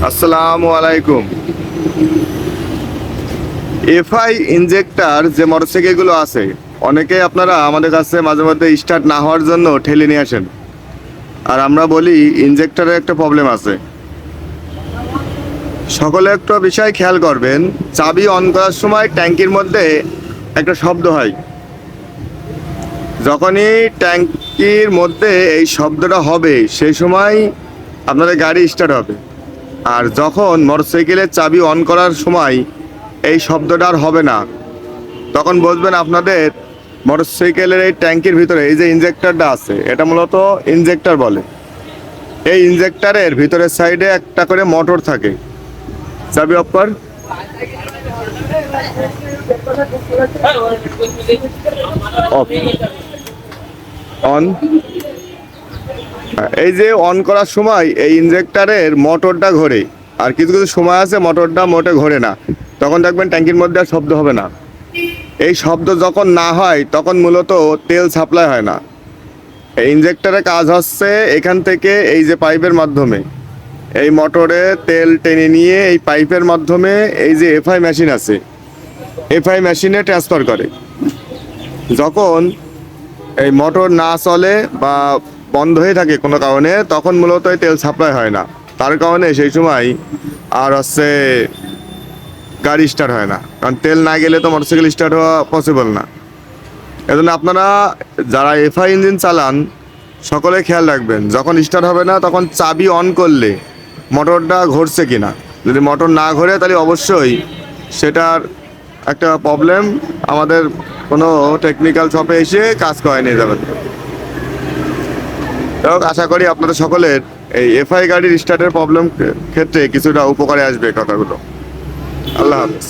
আসসালামু আলাইকুম। FI injector যে মোটরসাইকেলগুলো আছে, অনেকে আপনারা আমাদের কাছে মাঝে মধ্যে স্টার্ট না হওয়ার জন্য ঠেলে নিয়ে আসেন। আর আমরা বলি ইনজেক্টরের একটা প্রবলেম আছে। সকলে একটা বিষয় খেয়াল করবেন, চাবি অন করার সময় ট্যাঙ্কির মধ্যে একটা শব্দ হয়। যখনই ট্যাঙ্কির মধ্যে এই শব্দটা হবে সেই সময় আপনাদের গাড়ি স্টার্ট হবে। আর যখন মোটরসাইকেলের চাবি অন করার সময় এই শব্দটা আর হবে না, তখন বুঝবেন আপনাদের মোটরসাইকেলের এই ট্যাঙ্কির ভিতরে এই যে ইনজেক্টরটা আছে, এটা মূলত ইনজেক্টর বলে। এই ইনজেক্টরের ভিতরের সাইডে একটা করে মোটর থাকে। চাবি অফ কর। অফ। অন। এই যে অন করার সময় এই ইনজেক্টরের মোটরটা ঘোরে, আর কিছু কিছু সময় আছে মোটরটা মোটে ঘোরে না, তখন দেখবেন ট্যাঙ্কির মধ্যে আর শব্দ হবে না। এই শব্দ যখন না হয় তখন মূলত তেল সাপ্লাই হয় না। এই ইনজেক্টরের কাজ হচ্ছে এখান থেকে এই যে পাইপের মাধ্যমে এই মোটরে তেল টেনে নিয়ে এই পাইপের মাধ্যমে এই যে এফআই মেশিন আছে, এফআই মেশিনে ট্রান্সফার করে। যখন এই মোটর না চলে বা বন্ধ হয়ে থাকে কোনো কারণে, তখন মূলত এই তেল সাপ্লাই হয় না। তার কারণে সেই সময় আর হচ্ছে গাড়ি স্টার্ট হয় না, কারণ তেল না গেলে তো মোটরসাইকেল স্টার্ট হওয়া পসিবল না। এজন্য আপনারা যারা এফআই ইঞ্জিন চালান সকলে খেয়াল রাখবেন, যখন স্টার্ট হবে না তখন চাবি অন করলে মোটরটা ঘুরছে কিনা। যদি মোটর না ঘোরে তাহলে অবশ্যই সেটার একটা প্রবলেম, আমাদের কোনো টেকনিক্যাল শপে এসে কাজ করে নিয়ে যাবেন। এবং আশা করি আপনাদের সকলের এই এফআই গাড়ির স্টার্টের প্রবলেম ক্ষেত্রে কিছুটা উপকারে আসবে কথাগুলো। আল্লাহ হাফেজ।